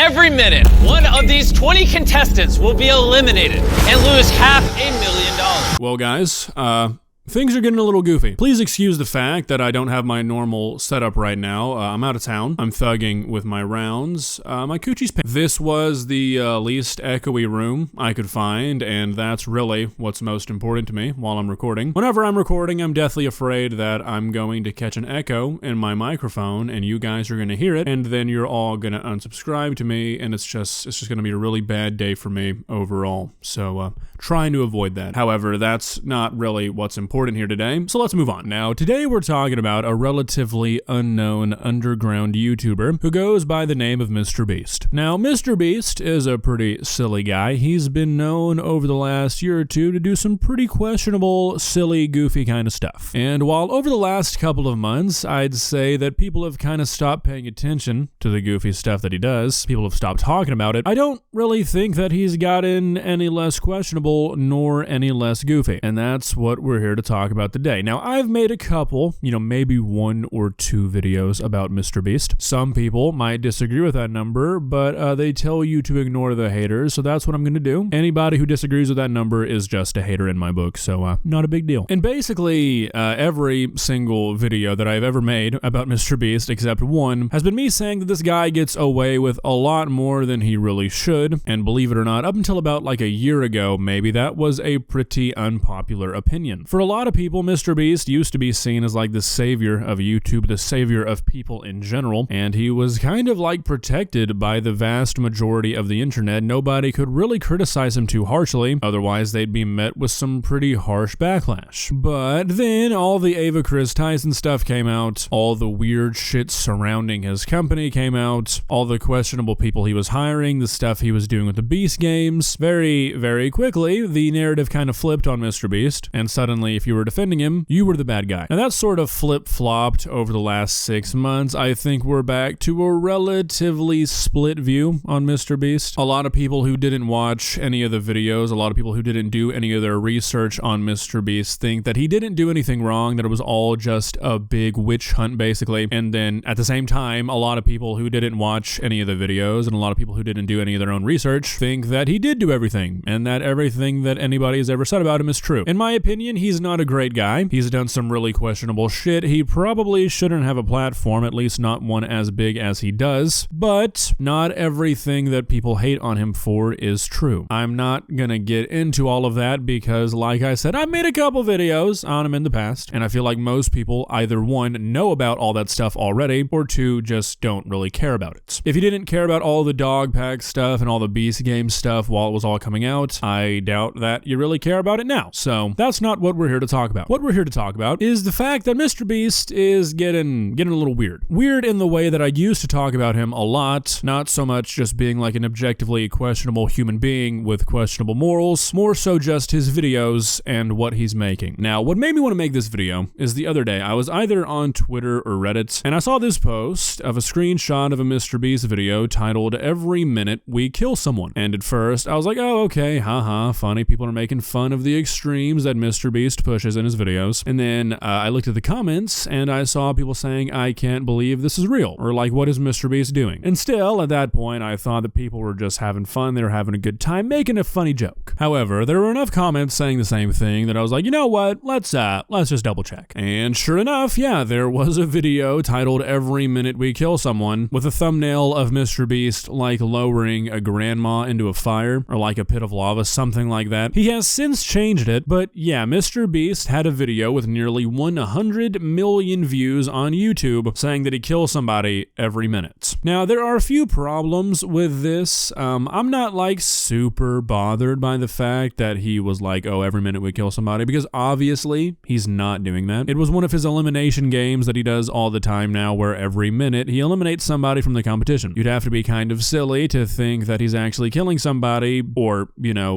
Every minute, one of these 20 contestants will be eliminated and lose $500,000. Well, guys, things are getting a little goofy. Please excuse the fact that I don't have my normal setup right now. I'm out of town. I'm thugging with my rounds. My coochie's pain. This was the least echoey room I could find, and that's really what's most important to me while I'm recording. Whenever I'm recording, I'm deathly afraid that I'm going to catch an echo in my microphone, and you guys are going to hear it, and then you're all going to unsubscribe to me, and it's just going to be a really bad day for me overall. So, trying to avoid that. However, that's not really what's important here today, so let's move on. Now, today we're talking about a relatively unknown underground YouTuber who goes by the name of MrBeast. Now, MrBeast is a pretty silly guy. He's been known over the last year or two to do some pretty questionable, silly, goofy kind of stuff. And while over the last couple of months, I'd say that people have kind of stopped paying attention to the goofy stuff that he does, people have stopped talking about it, I don't really think that he's gotten any less questionable nor any less goofy. And that's what we're here to talk about today. Now, I've made a couple, maybe 1 or 2 videos about MrBeast. Some people might disagree with that number, but they tell you to ignore the haters, so that's what I'm going to do. Anybody who disagrees with that number is just a hater in my book, so not a big deal. And basically, every single video that I've ever made about MrBeast, except one, has been me saying that this guy gets away with a lot more than he really should, and believe it or not, up until about like a year ago, maybe, that was a pretty unpopular opinion. For a lot of people, MrBeast used to be seen as like the savior of YouTube, the savior of people in general, and he was kind of like protected by the vast majority of the internet. Nobody could really criticize him too harshly, otherwise they'd be met with some pretty harsh backlash. But then all the Ava Chris Tyson stuff came out, all the weird shit surrounding his company came out, all the questionable people he was hiring, the stuff he was doing with the Beast games. Very, very quickly, the narrative kind of flipped on MrBeast, and suddenly if you were defending him, you were the bad guy. Now that sort of flip-flopped over the last 6 months. I think we're back to a relatively split view on MrBeast. A lot of people who didn't watch any of the videos, a lot of people who didn't do any of their research on MrBeast think that he didn't do anything wrong, that it was all just a big witch hunt basically. And then at the same time, a lot of people who didn't watch any of the videos and a lot of people who didn't do any of their own research think that he did do everything and that everything that anybody has ever said about him is true. In my opinion, he's not a great guy. He's done some really questionable shit. He probably shouldn't have a platform, at least not one as big as he does, but not everything that people hate on him for is true. I'm not gonna get into all of that because, like I said, I've made a couple videos on him in the past, and I feel like most people either 1, know about all that stuff already, or 2, just don't really care about it. If you didn't care about all the dog pack stuff and all the Beast game stuff while it was all coming out, I doubt that you really care about it now. So that's not what we're here to talk about. What we're here to talk about is the fact that MrBeast is getting a little weird. Weird in the way that I used to talk about him a lot, not so much just being like an objectively questionable human being with questionable morals, more so just his videos and what he's making. Now, what made me want to make this video is the other day, I was either on Twitter or Reddit, and I saw this post of a screenshot of a MrBeast video titled, "Every Minute We Kill Someone." And at first, I was like, oh, okay, haha, funny, people are making fun of the extremes that MrBeast pushes in his videos. And then I looked at the comments and I saw people saying, I can't believe this is real, or like, what is MrBeast doing? And still, at that point, I thought that people were just having fun, they were having a good time, making a funny joke. However, there were enough comments saying the same thing that I was like, you know what, let's just double check. And sure enough, yeah, there was a video titled "Every Minute We Kill Someone" with a thumbnail of MrBeast like lowering a grandma into a fire, or like a pit of lava, something like that. He has since changed it, but yeah, MrBeast had a video with nearly 100 million views on YouTube saying that he kills somebody every minute. Now, there are a few problems with this. I'm not like super bothered by the fact that he was like, oh, every minute we kill somebody, because obviously he's not doing that. It was one of his elimination games that he does all the time now, where every minute he eliminates somebody from the competition. You'd have to be kind of silly to think that he's actually killing somebody, or,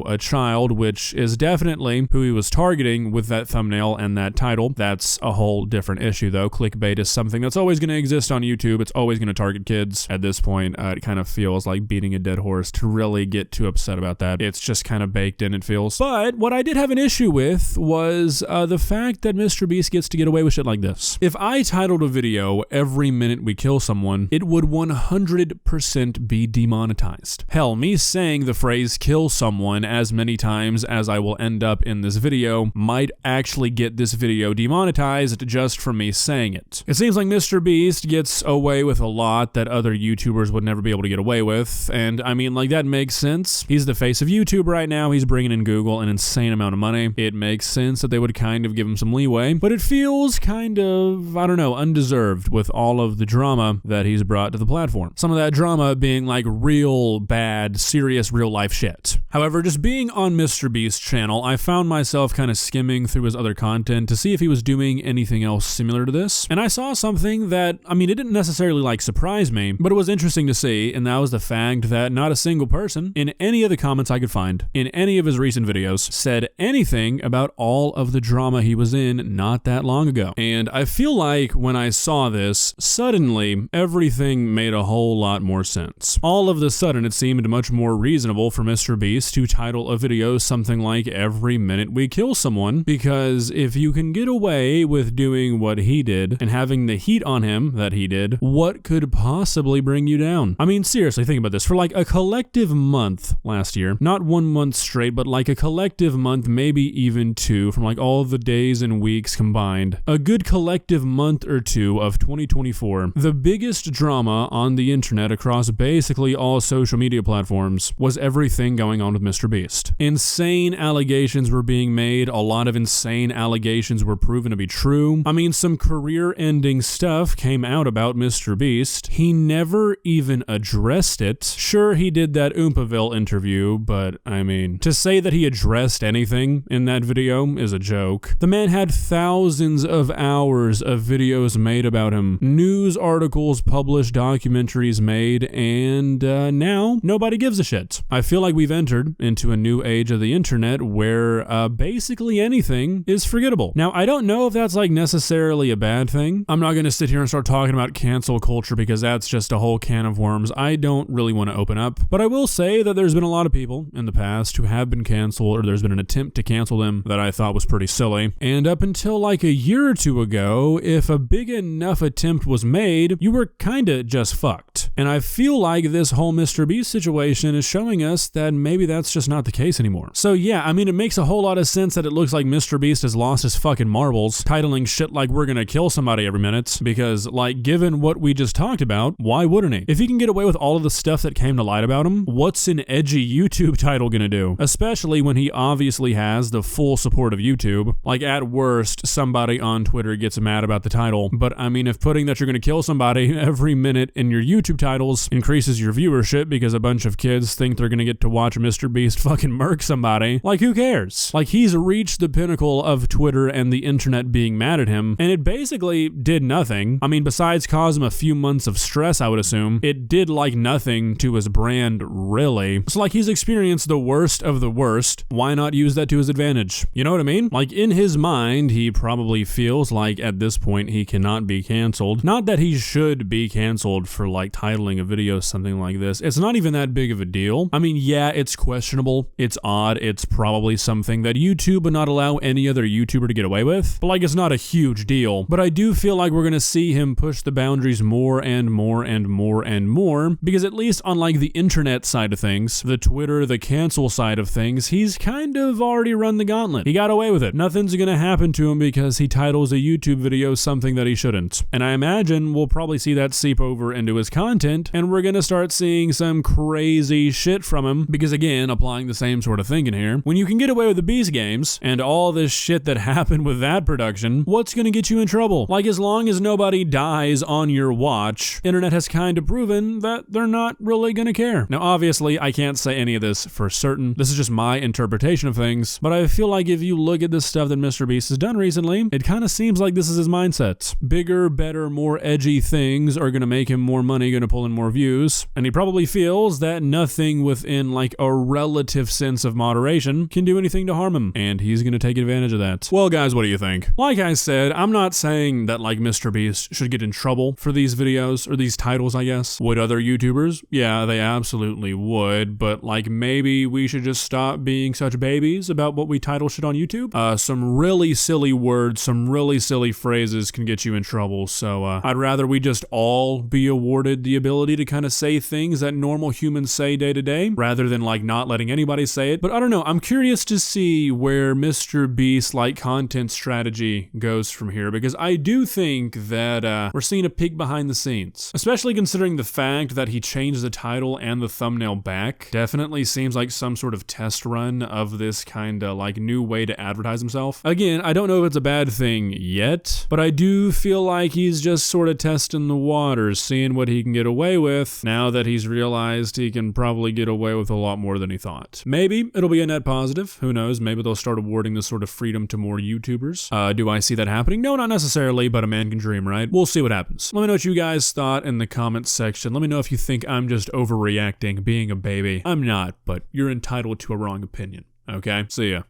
a child, which is definitely who he was targeting with that thumbnail and that title. That's a whole different issue though. Clickbait is something that's always going to exist on YouTube. It's always going to target kids. At this point, it kind of feels like beating a dead horse to really get too upset about that. It's just kind of baked in, it feels. But what I did have an issue with was the fact that MrBeast gets to get away with shit like this. If I titled a video "Every minute we kill someone," it would 100% be demonetized. Hell, me saying the phrase "kill someone" as many times as I will end up in this video might actually get this video demonetized just from me saying it. It seems like MrBeast gets away with a lot that other YouTubers would never be able to get away with, and I mean, like, that makes sense. He's the face of YouTube right now. He's bringing in Google an insane amount of money. It makes sense that they would kind of give him some leeway, but it feels kind of, I don't know, undeserved with all of the drama that he's brought to the platform. Some of that drama being like real bad, serious real life shit. However, just being on MrBeast's channel, I found myself kind of skimming through his other content to see if he was doing anything else similar to this, and I saw something that, I mean, it didn't necessarily like surprise me, but it was interesting to see, and that was the fact that not a single person in any of the comments I could find in any of his recent videos said anything about all of the drama he was in not that long ago. And I feel like when I saw this, suddenly everything made a whole lot more sense. All of the sudden it seemed much more reasonable for MrBeast to title a video something like "Every minute we kill someone," because if you can get away with doing what he did and having the heat on him that he did, what could possibly bring you down? I mean, seriously, think about this. For like a collective month last year, not 1 month straight, but like a collective month, maybe even two, from like all the days and weeks combined, a good collective month or two of 2024, the biggest drama on the internet across basically all social media platforms was everything going on with MrBeast. Insane allegations were being made. A lot of insane allegations were proven to be true. I mean, some career-ending stuff came out about MrBeast. He never even addressed it. Sure, he did that Oompaville interview, but I mean, to say that he addressed anything in that video is a joke. The man had thousands of hours of videos made about him, news articles published, documentaries made, and now nobody gives a shit. I feel like we've entered into a new age of the internet where basically anything is forgettable. Now, I don't know if that's like necessarily a bad thing. I'm not going to sit here and start talking about cancel culture because that's just a whole can of worms I don't really want to open up. But I will say that there's been a lot of people in the past who have been canceled, or there's been an attempt to cancel them that I thought was pretty silly. And up until like a year or two ago, if a big enough attempt was made, you were kinda just fucked. And I feel like this whole MrBeast situation is showing us that maybe that's just not the case anymore. So yeah, I mean, it makes a whole lot of sense that it looks like MrBeast has lost his fucking marbles, titling shit like "We're gonna kill somebody every minute," because like, given what we just talked about, why wouldn't he? If he can get away with all of the stuff that came to light about him, what's an edgy YouTube title gonna do? Especially when he obviously has the full support of YouTube. Like, at worst, somebody on Twitter gets mad about the title, but I mean, if putting that you're gonna kill somebody every minute in your YouTube titles increases your viewership because a bunch of kids think they're gonna get to watch MrBeast fucking murk somebody, like, who cares? Like, he's reached the pinnacle of Twitter and the internet being mad at him, and it basically did nothing. I mean, besides cause him a few months of stress, I would assume, it did like nothing to his brand, really. So like, he's experienced the worst of the worst. Why not use that to his advantage? You know what I mean? Like, in his mind, he probably feels like at this point he cannot be canceled. Not that he should be canceled for like titling a video something like this. It's not even that big of a deal. I mean, yeah, it's questionable. It's odd. It's probably something that YouTube would not allow any other YouTuber to get away with. But like, it's not a huge deal. But I do feel like we're gonna see him push the boundaries more and more and more and more, because at least on like the internet side of things, the Twitter, the cancel side of things, he's kind of already run the gauntlet. He got away with it. Nothing's gonna happen to him because he titles a YouTube video something that he shouldn't. And I imagine we'll probably see that seep over into his content, and we're gonna start seeing some crazy shit from him, because again, applying the same sort of thinking here, when you can get away with the Beast games and all this shit that happened with that production, what's gonna get you in trouble? Like, as long as nobody dies on your watch, internet has kind of proven that they're not really gonna care. Now, obviously, I can't say any of this for certain. This is just my interpretation of things, but I feel like if you look at the stuff that MrBeast has done recently, it kind of seems like this is his mindset. Bigger, better, more edgy things are gonna make him more money, gonna pull in more views, and he probably feels that nothing within like a relative sense of moderation can do anything to harm him, and he's gonna take advantage of that. Well guys, what do you think? Like I said, I'm not saying that like MrBeast should get in trouble for these videos, or these titles I guess. Would other YouTubers? Yeah, they absolutely would, but like maybe we should just stop being such babies about what we title shit on YouTube. Some really silly words, some really silly phrases can get you in trouble, so I'd rather we just all be awarded the ability to kind of say things that normal humans say day to day, rather than like not letting anybody say it. But I don't know, I'm curious to see where MrBeast like content strategy goes from here, because I do think that we're seeing a peek behind the scenes, especially considering the fact that he changed the title and the thumbnail back. Definitely seems like some sort of test run of this kind of like new way to advertise himself. Again, I don't know if it's a bad thing yet, but I do feel like he's just sort of testing the waters, seeing what he can get away with now that he's realized he can probably get away with a lot more than he thought. Maybe it'll be a net positive. Who knows? Maybe they'll start awarding this sort of freedom to more YouTubers. Do I see that happening? No, not necessarily, but a man can dream, right? We'll see what happens. Let me know what you guys thought in the comments section. Let me know if you think I'm just overreacting, being a baby. I'm not, but you're entitled to a wrong opinion. Okay? See ya.